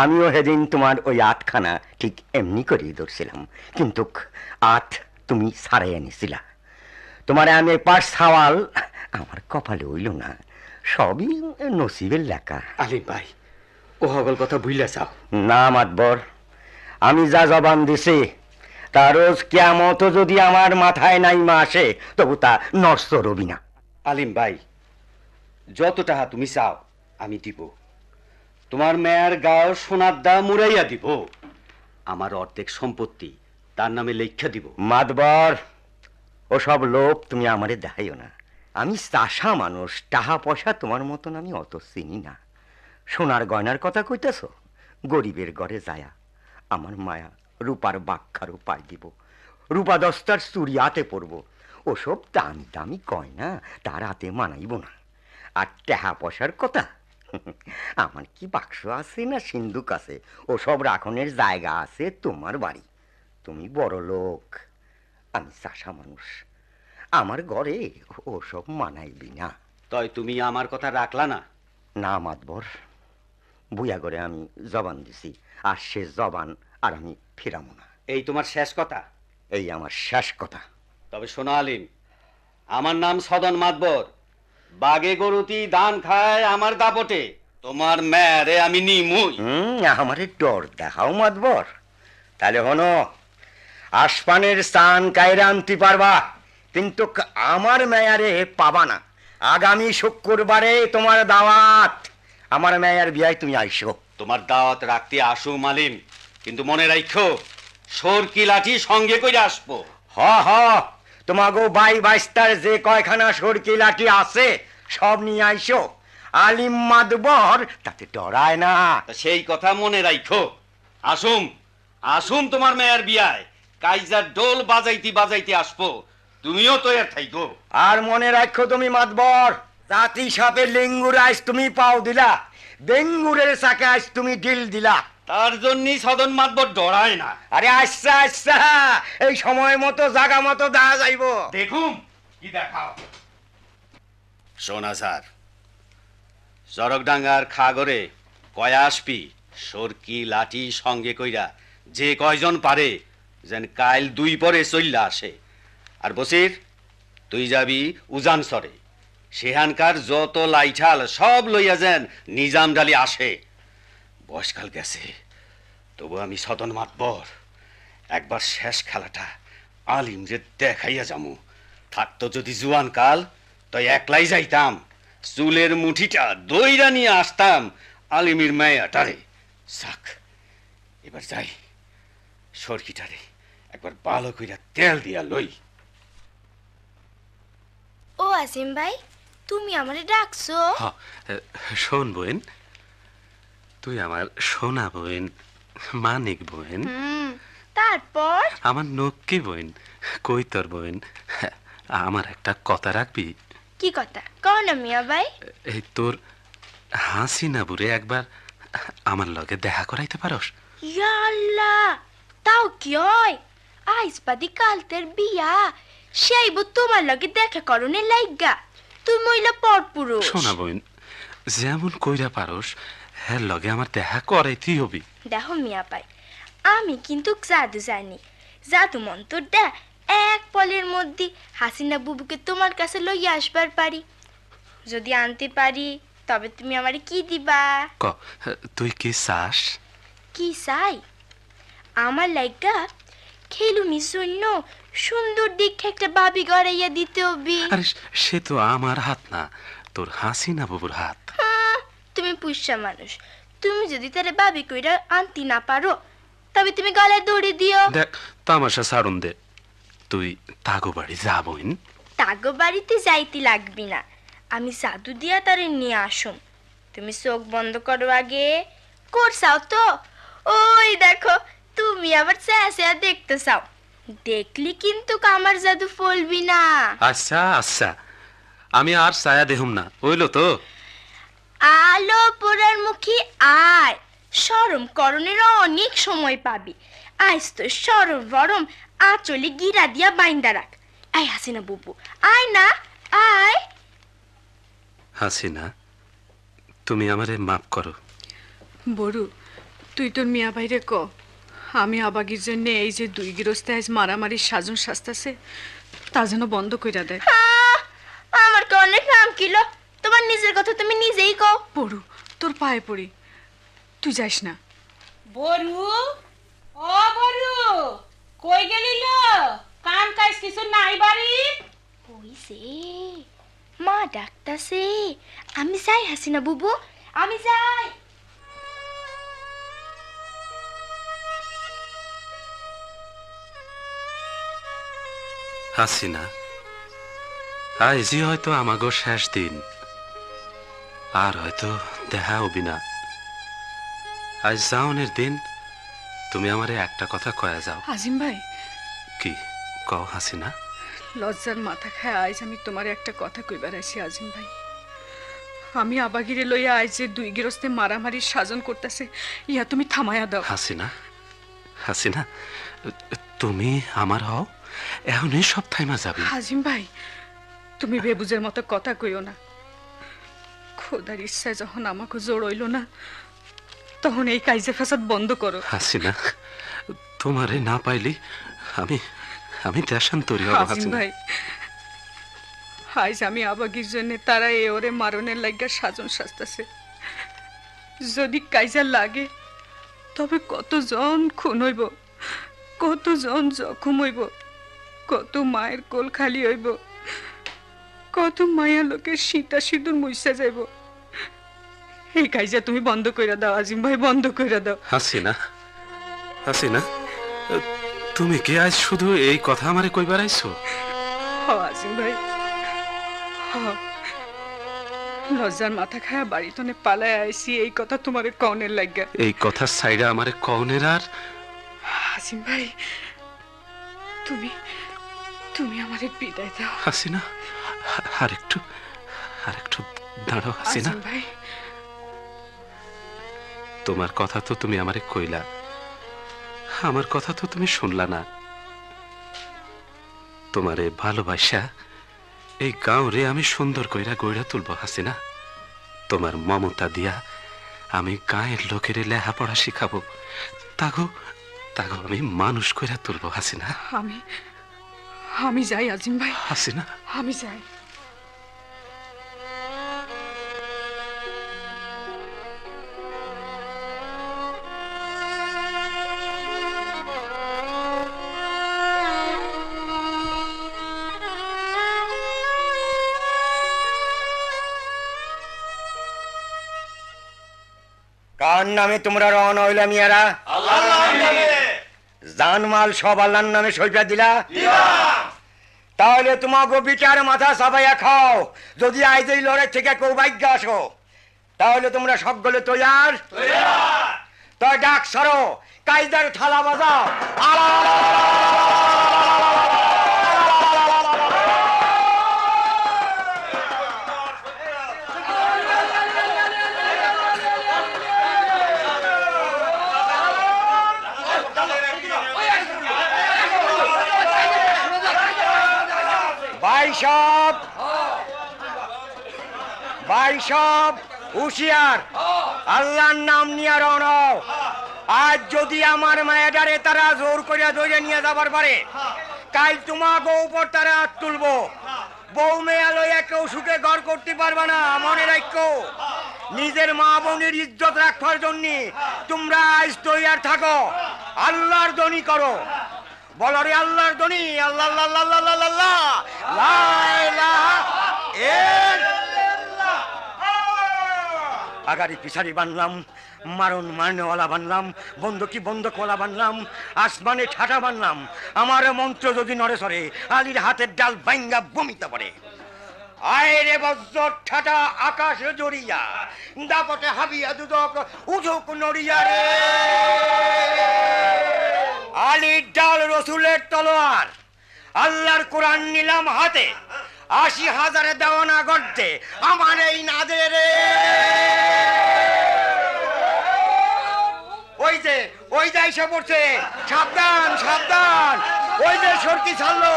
আমিও সেদিন তোমার ওই আটখানা ঠিক এমনি করেই ধরছিলাম, কিন্তু আট তুমি ছাড়াই এনেছিলা। তোমার এমএ পাস সাওয়াল আমার কপালে হইল না, সবই নসিবের লেখা। আলিম ভাই, ও হগল কথা ভুইলা যাও না মাতবর, আমি যা জবান দিছি তা রোজ কিয়ামত যদি আমার মাথায় নাইমা আসে তবু তা নষ্ট রবি না। আলিম ভাই, যত টাকা তুমি চাও আমি দিব। তোমার মেয়ের গাও সোনার দা মুড়াইয়া দিব। আমার অর্ধেক সম্পত্তি তার নামে লেখা দিব। মাতবর, ওসব লোভ তুমি আমারে দেখাইও না। আমি চাষা মানুষ, টাকা পয়সা তোমার মতন আমি অত চিনি না। সোনার গয়নার কথা কইতেছ? গরিবের ঘরে যায়া আমার মায়া রূপার বাক্কারও পাই দিব, রূপা দস্তার চুরি হাতে পরব। ওসব দামি দামি গয়না তার হাতে মানাইব না। আর টাকা পয়সার কথা, আমার কি বাক্স আছে না সিন্ধুক আছে? ওসব রাখনের জায়গা আছে তোমার বাড়ি। তুমি বড় লোক, আমি চাষা মানুষ, আমার ঘরে ওসব মানাইবি না। তাই তুমি আমার কথা রাখলা না? না মাতবর, বুয়া করে আমি জবান দিছি, আর সে জবান আর আমি ফিরামো না। এই তোমার শেষ কথা? এই আমার শেষ কথা। তবে শোনো আলিম, আমার নাম সদন মাতবর। বাগে গরুতি ধান খায় আমার দাপটে। তোমার মেয়েরে আমি নিমুই। আমারে ডর দেখাও মাতবর। তাহলে হনো, আসপানের স্থান কায়রা আনতে পারবা, কিন্তু আমার মেয়ারে পাবা না। আগামী শুক্রবারে তোমার দাওয়াত, আমার মেয়ার বিয়ায় তুমি আইসো। তোমার দাওয়াত রাখতে আসো মালিম, কিন্তু মনে রাখো সরকি লাঠি সঙ্গে করে আসবো। হ হ, তোমাগো বাই বাইস্তার যে কয়খানা সরকি লাঠি আছে সব নিয়ে আইসো। আলিম মাতবর তাতে ডরায় না। সেই কথা মনে রাখো। আসুম আসুম তোমার মেয়ের বিয়ায় কাইজার ডোল বাজাইতে বাজাইতে আসবো। তুমিও তো এর থাইকো। আর মনে রাখো তুমি মাতবর, জাতি সাপের লিঙ্গুর আইস তুমি পাও দিলা, বেঙ্গুরের চাকে আইস তুমি ডিল দিলা। তার জন্যই সদন মাতবর ডরায় না। আরে আচ্ছা আচ্ছা, এই সময় মতো জায়গা মতো দেখা যাইব। দেখুন কি দেখাও। সোনা স্যার, চরকডাঙ্গার খাগরে কয়া আসবি, সরকি লাঠি সঙ্গে কইরা যে কয়জন পারে যেন কাইল 2 পরে চইল্লা আসে। আর বসির, তুই যাবি উজান সরে, সেহানকার যত লাইঠাল সব লইয়া যেন নিজাম ডালি আসে। বয়সকাল গেছে, তবু আমি সদন মাতবর একবার শেষ খেলাটা আলিম যে দেখাইয়া যামু। থাকতো যদি জুয়ান কাল, তাই একলাই যাইতাম, চুলের মুঠিটা দইরা নিয়ে আসতাম আলিমের মেয়াটারে। যাক, এবার যাই, সরকিটারে একবার ভালো কইরা তেল দিয়া লই। ও আসিম ভাই, তুমি আমারে ডাকছো? শোন বোন, তুই আমার সোনা বোন, মানিক বোন, তারপর আমার নক্কি বোন, কই তোর বোন। আমার একটা কথা রাখবি? কি কথা কও না মিয়া ভাই? এই তোর হাসিনা বুড়ে একবার আমার লগে দেখা করাইতে পারস? ইয়া আল্লাহ, তাও কি হয়? আইস বাদি কালতের বিয়া, সেইব তোমার লগে দেখা করনে লাইগা। তুই মইলা পরপুরুষ। শোনা বোন, যেমন কইরা পারস হ্যাঁ লগে আমার দেখা করাইতেই হবি। দেখো মিয়া ভাই, আমি কিন্তু জাদু জানি, জাদু মন্ত্রটা এক পলের মধ্যে হাসিনা বুবুকে তোমার কাছে লইয়া আসবার পারি। যদি আনতে পারি তবে তুমি আমারে কি দিবা? ক তুই কি চাস? কি চাই? আমার লাইগা খেলুনি শূন্য সুন্দর দেখে একটা বাবি গড়াইয়া দিতে হবে। আরে সে তো আমার হাত না, তোর হাসিনা বাবুর হাত। তুমি পুষ্যা মানুষ, তুমি যদি তারে বাবি কইরা আনতে না পারো তবে তুমি গলায় দড়ি দিও। দেখ তামাশা ছাড়ুন দে, তুই তাগো বাড়ি যাবইন। তাগো বাড়িতে যাইতে লাগবি না, আমি জাদু দিয়া তারে নিয়ে আসুম। তুমি চোখ বন্ধ করো আগে। করছাও তো? ওই দেখো, তুমি আবার চেঁচা দেখতে চাও, দেখলি কিন্তু আমার জাদু ফলবি না। আচ্ছা আচ্ছা, আমি আর ছায়া দেহুম না, হইলো তো? আলো পোড়ার মুখী আয়, শরম করণের অনেক সময় পাবি। আইস তো সরম বরম আঁচলে গিরা দিয়া বাইন্দা রাখ। আয় হাসিনা বুবু, আয় না আয়। হাসিনা, তুমি আমারে মাফ করো। বড়ু, তুই তোর মিয়া ভাইরে ক আমি আবাগির জন্য এই যে দুই গৃহস্থে আজ মারামারি সাজন সাজতাছে তা যেন বন্ধ কইরা দেয়। আমার তো অনেক নাম কিলো, তোমার নিজের কথা তুমি নিজেই কও। বড়ু, তোর পায়ে পড়ি, তুই যাস না। বড়ু, ও বড়ু, কই গেলিল? কাম কাজ কিছু নাই বাড়ি? হইছে, মা ডাকতাছে। আমি যাই হাসিনা বুবু, আমি যাই। হাসিনা, আজই হয়তো আমাগো শেষ দিন, আর হয়তো দেখা হবি না। আজ যাওনের দিন, তুমি আমারে একটা কথা কয়া যাও। আজিম ভাই, কি কও হাসিনা? লজ্জার মাথা খায় আজ আমি তোমার একটা কথা কইবার আইছি আজিম ভাই। আমি আবাগিরে লইয়া আজ যে দুই গৃহস্থে মারামারি সাজন করতেছে, ইয়া তুমি থামায়া দাও। হাসিনা, হাসিনা, তুমি আমার হও, এখনই সব থাইমা যাবে। আজিম ভাই, তুমি বেবুজের মতো কথা কইও না। খোদার ইচ্ছায় যখন আমাকে জোর হইল না, তখন এই কাইজে ফাসাদ বন্ধ করো। হাসিনা, তোমারে না পাইলি আমি আমি দেশান্তরী হব। আজিম ভাই, আজ আমি আবাগির জন্য তারা এ ওরে মারণের লাগিয়া সাজন সাজতেছে। যদি কাইজা লাগে তবে কতজন খুন হইব, কতজন জখম হইব, কত মায়ের কোল খালি হইব, কত মায়া লোকের সীতা সিঁদুর মুইসা যাইব। এই কাইজা তুমি বন্ধ কইরা দাও আজিম ভাই, বন্ধ কইরা দাও। হাসিনা, হাসিনা, তুমি কি আজ শুধু এই কথা আমারে কইবার আইছো? হ আজিম ভাই, হ। লজ্জার মাথা খায়া বাড়িতনে পালায় আইছি এই কথা তোমারে কওনের লাগিয়া। এই কথা সাইডা আমারে কওনের। আর আজিম ভাই, তুমি তুমি আমারে বিদায় দাও। হাসিনা, আরেকটু দাঁড়াও হাসিনা। আজিম ভাই, তোমার কথা তো তুমি আমারে কইলা, আমার কথা তো তুমি শুনলা না। তোমারে ভালোবাসা এই গাঁও রে আমি সুন্দর কইরা গইরা তুলব হাসিনা। তোমার মমতা দিয়া আমি গাঁয়ের লোকেরে লেখাপড়া শিখাবো, তাগো তাগো আমি মানুষ কইরা তুলব হাসিনা। আমি যাই আজিম ভাই। হাসিনা, আমি যাই। কার নামে তোমরা রওনা হইলা মিয়ারা? জানমাল সব আল্লাহর নামে সইপা দিলা? তাহলে তোমাকে বিচার মাথা সাবাইয়া খাও। যদি আজ এই লড়াই থেকে কেউ ভাগ্য আসো, তাহলে তোমরা সকলে তৈয়ার? তো ডাক সরো, কায়দার থালা বাজাও। বাইসব হুশিয়ার, আল্লাহর নাম নিয়ে রওনা হও। আজ যদি আমার মায়াডারে তারা জোর করিয়া ধরে নিয়ে যাবার পারে, কাল তোমাকে উপর তারা হাত তুলবো। বউ মেয়া লইয়া কেউ সুখে ঘর করতে পারবে না, মনে রাখো। নিজের মা বোনের ইজ্জত রাখবার জন্য তোমরা আজ তৈয়ার থাকো, আল্লাহর দনি করো। বলো রে আল্লাহর দনি, আল্লাহ আল্লাহ আল্লাহ আল্লাহ আল্লাহ লা ইলাহা ইল্লাল্লাহ। আগারি পিছারি বানলাম, মারণ মারনেওয়ালা বানলাম, বন্ধকি বন্ধকওয়ালা বানলাম, আসমানে ঠাটা বানলাম। আমার মন্ত্র যদি নড়ে সরে, আলীর হাতের ডাল ভাঙ্গা বমিতে পড়ে। আয় রে বজ্র ঠাটা আকাশ জড়িয়া, দাপটে হাবিয়া দুদক উঠুক নড়িয়া রে। আলীর ডাল রসুলের তলোয়ার, আল্লাহর কোরআন নিলাম হাতে, ৮০,০০০ দেওয়ানা গর্তে আমার এই নাদে রে। ওই যে এসে পড়ছে, সাবধান সাবধান। ওই যে সরকি ছাড়লো,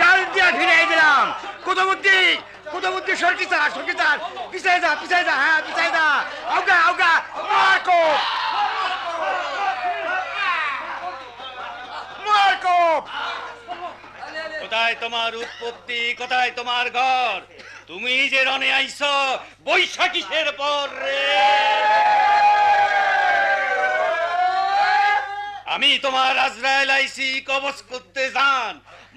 ডাল দিয়া ফিরে দিলাম। কুতবুদ্ধি কুতবুদ্ধি, সরকি ছাড় সরকি ছাড়, পিছাই যা পিছাই যা, হ্যাঁ পিছাই যা। আউগা আউগা মার্কো মার্কো। কোথায় তোমার উৎপত্তি, কোথায় তোমার ঘর? তুমি যে রণে আইছ বৈশাখীশের পর রে। আমি তোমার আজরাইল আইছি কবজ করতে যান।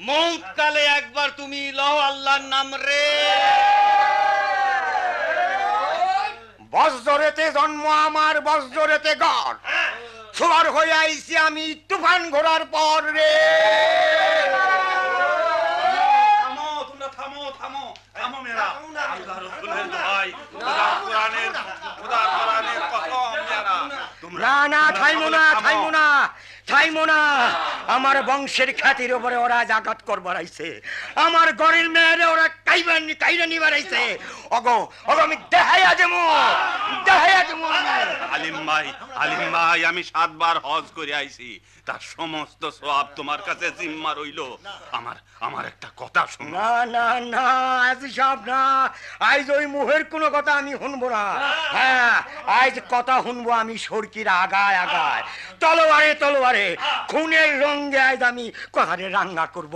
মৌত কালে একবার তুমি লও আল্লাহর নাম রে। বজ্রেতে জন্ম আমার, বজ্রেতে ঘর, ছোয়ার হয়ে আইছি আমি তুফান ঘোরার পর রে। থামো তোমরা, থামো থামো থামো মেরা। আল্লাহ রাসূলের দোহাই, খোদার কোরআনের কসম মেরা। না না, থাইমো না থাইমো না থাইমো না। আমার বংশের খ্যাতির উপরে ওরা আঘাত করবার আইছে, আমার ঘরের মেয়েরে ওরা কাইরা নিবার আইছে। অগো অগো আমি দেখাইয়া দেবো, দেখাইয়া দেবো। আলিম ভাই, আমি 7 বার হজ করে আইছি, তার সমস্ত সওয়াব তোমার কাছে জিম্মা রইল। আমার একটা কথা শোনো। না না না আজি সাহেব না, আজ ওই মুহের কোনো কথা আমি শুনবো না। হ্যাঁ আজ কথা শুনবো আমি সরকির আগায় আগায়, তলোয়ারে তলোয়ারে, খুনের রঙে আজ আমি কথারে রাঙ্গা করব।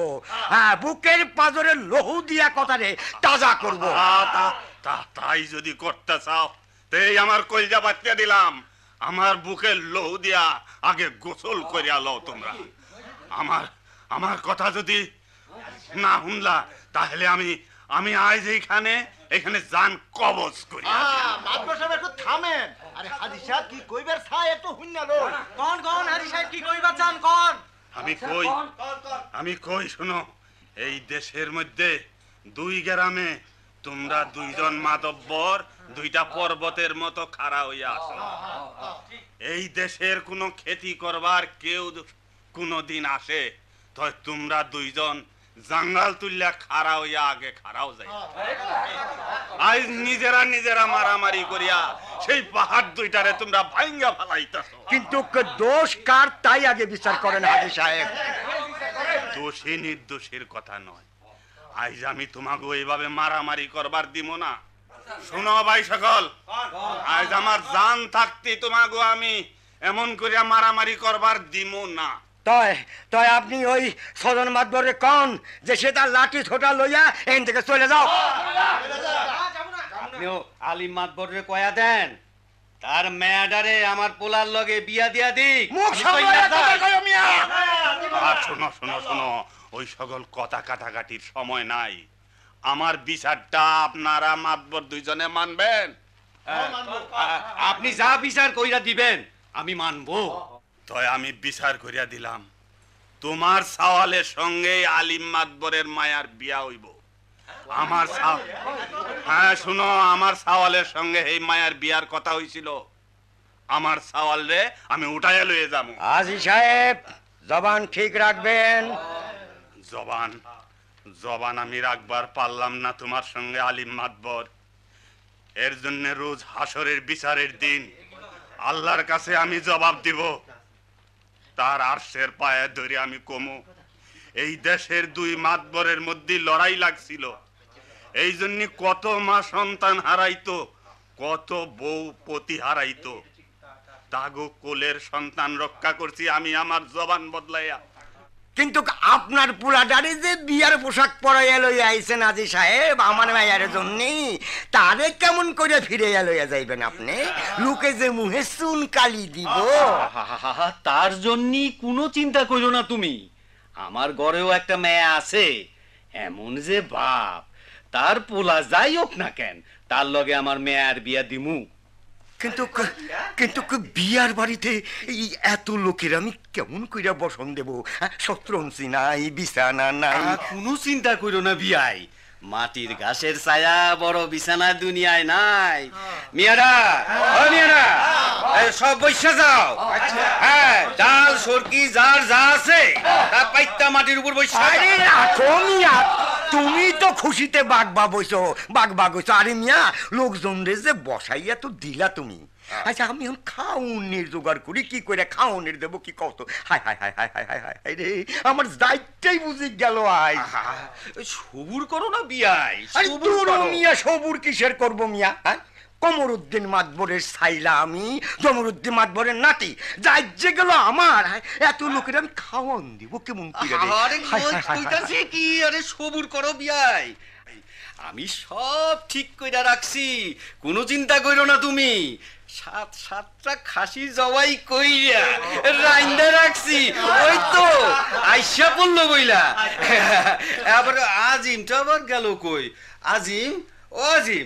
হ্যাঁ বুকের পাজরে লহু দিয়া কথারে তাজা করব। তাই যদি করতে চাও, তেই আমার কলজা বাচ্চা দিলাম। আমার বুকের লহু দিয়া আগে গোসল করিয়া লও তোমরা। আমার কথা যদি না শুনলা, তাহলে আমি আজ এখানে জান কবজ করি। মাদবর সাহেব একটু থামেন। আরে হাজি সাহেব কি কইবার চায় একটু হুন্না লো। কোন কোন হাজি সাহেব কি কইবার চান কোন? আমি কই শোনো, এই দেশের মধ্যে 2 গ্রামে তোমরা 2 জন মাতব্বর 2টা পর্বতের মতো খাড়া হইয়া আছো। এই দেশের কোনো খেতি করবার কেউ কোনদিন আসে, তো তোমরা 2 জন জঙ্গল তুললা খাড়া হইয়া আগে খাড়াও যাই। আজ নিজেরা মারামারি করিয়া সেই পাহাড় 2টারে তোমরা ভাঙ্গা ফেলাইতেছ। কিন্তু দোষ কার তাই আগে বিচার করেন হাজি সাহেব। দোষী নির্দোষের কথা নয়, আজ আমি তোমাকে এইভাবে মারামারি করবার দিব না। শোনো ভাই সকল, আজ আমার জান থাকতে তোমাকে আমি এমন করিয়া মারামারি করবার দিব না। তাই আপনি ওই সদন মাতবরে কন যে সে তার লাঠি ছোটা লইয়া এখান থেকে চলে যাও। আপনিও আলিম মাতবরে কয়া দেন তার মেয়াডারে আমার পোলার লগে বিয়া দিয়া দিক। শোনো শোনো শোনো, ওই সকল কথা কাটাকাটির সময় নাই। আমার বিচারটা আপনারা মাতবর 2 জনে মানবেন। আপনি যা বিচার কইরা দিবেন আমি মানবো। তাই আমি বিচার করিয়া দিলাম, তোমার সওয়ালের সঙ্গে আলিম মাতবরের মায়ার বিয়া হইব। হ্যাঁ শুনো, আমার সওয়ালের সঙ্গে এই মায়ার বিয়ার কথা হইছিল। আমার সওয়াল রে আমি উঠাইয়া লইয়ে যাবো। আজি সাহেব জবান ঠিক রাখবেন। জবান আমি রাখবার পারলাম না তোমার সঙ্গে আলিম মাতবর। এর জন্য রোজ হাসরের বিচারের দিন আল্লাহর কাছে আমি জবাব দিব। তার আরশের পায়ে ধরে আমি কমু, এই দেশের 2 মাতবরের মধ্যে লড়াই লাগছিল। এই জন্য কত মা সন্তান হারাইতো, কত বউ পতি হারাইতো। তাগো কোলের সন্তান রক্ষা করছি আমি আমার জবান বদলাইয়া। কিন্তু আপনার পোলাটারে যে বিয়ার পোশাক পরাইয়া লইয়া আইছেন আজি সাহেব আমার মায়ের জন্য, তারে কেমন করে ফিরে লইয়া যাইবেন আপনি? লোকে যে মুহে চুন কালি দিব। তার জন্য কোনো চিন্তা করো না তুমি। আমার ঘরেও একটা মেয়ে আছে, এমন যে বাপ, তার পোলা যাই হোক না কেন, তার লগে আমার মেয়ের বিয়া দিমু। কিন্তু কিন্তু বিয়ার বাড়িতে এই এত লোকের আমি কেমন কইরা বসন দেব? শতরঞ্চি নাই, বিছানা নাই। কোনো চিন্তা করো না বিয়াই, মাটির ঘাসের ছায়া বড় বিছানা দুনিয়ায় নাই। মিয়ারা, ও মিয়ারা, সব বইসা যাও। হ্যাঁ, ডাল সরকি যার যা আছে তা পাইতা মাটির উপর বইসা। আরে রাখো মিয়া, তুমি তো খুশিতে বাগবা বইছো, বাগবা গইছো। আরে মিয়া, লোকজন রে যে বসাইয়া তো দিলা তুমি। আচ্ছা আমি এখন খাওনের জোগাড় করি, কি করে খাওনের দেবো কি কত? হায় হায় হায় হায় হায় হায় হায় রে, আমার দায়িত্বই বুঝি গেল। আয় সবুর করো না বিয়াই। মিয়া সবুর কিসের করবো মিয়া? হ্যাঁ, কমরুদ্দিন মাতবরের ছাইলা আমি, জমরুদ্দিন মাতবরের নাতি, যাই যে গেল আমার। এত লোকের আমি খাওয়ান দিব কেমন করে? আরে কি, আরে সবুর করো বিয়াই, আমি সব ঠিক কইরা রাখছি, কোনো চিন্তা কইরো না তুমি। সাতটা খাসি জবাই কইরা রাইন্দা রাখছি, ওই তো আইসা পড়লো বইলা। আবার আজিমটা আবার গেল কই? আজিম, ও আজিম,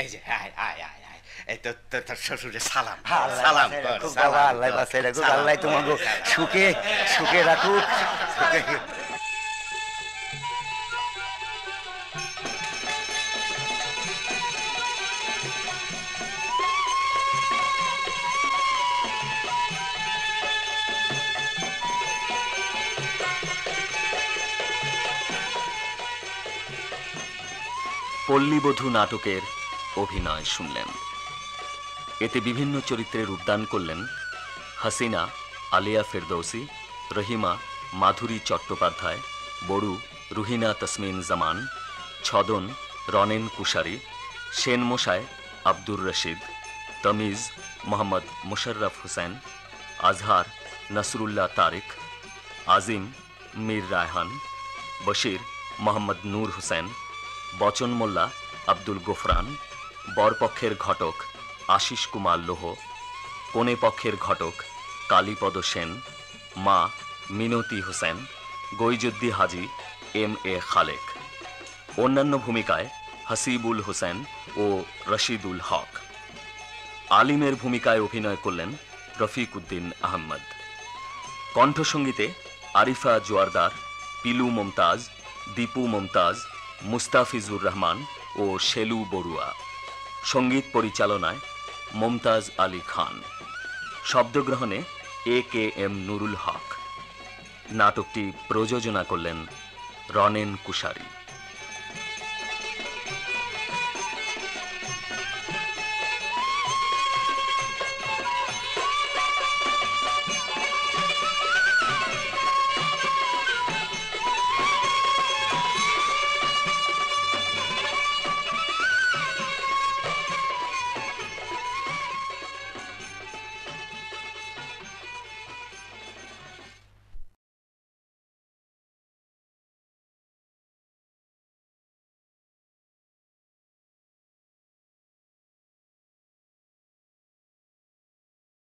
এই যে আয় আয় আয় আয়, এই তো তোর শ্বশুরে সালাম সালাম কর। আল্লাহ বাঁচাই রাখুক, আল্লাহ তোমাকে সুখে সুখে রাখুক। পল্লীবধূ নাটকের অভিনয় শুনলেন। এতে বিভিন্ন চরিত্রে রূপদান করলেন হাসিনা আলিয়া ফেরদৌসি, রহিমা মাধুরী চট্টোপাধ্যায়, বড়ু রুহিনা তসমিন জামান, ছদন রনেন কুশারি, সেনমশায় আব্দুর রশিদ, তমিজ মোহাম্মদ মুশাররফ হোসেন, আজহার নসরুল্লাহ তারিক, আজিম মীর রায়হান, বশির মোহাম্মদ নূর হোসেন, বচন মোল্লা আব্দুল গোফরান, বরপক্ষের ঘটক আশিস কুমার লোহ, কনে পক্ষের ঘটক কালীপদ সেন, মা মিনতি হোসেন, গৈজুদ্দি হাজি এম এ খালেক। অন্যান্য ভূমিকায় হাসিবুল হোসেন ও রশিদুল হক। আলিমের ভূমিকায় অভিনয় করলেন রফিক উদ্দিন আহমদ। কণ্ঠসঙ্গীতে আরিফা জোয়ারদার, পিলু মমতাজ, দীপু মমতাজ, মুস্তাফিজুর রহমান ও শেলু বড়ুয়া। সঙ্গীত পরিচালনায় মমতাজ আলী খান। শব্দগ্রহণে এ কে এম নুরুল হক। নাটকটি প্রযোজনা করলেন রনেন কুশারি।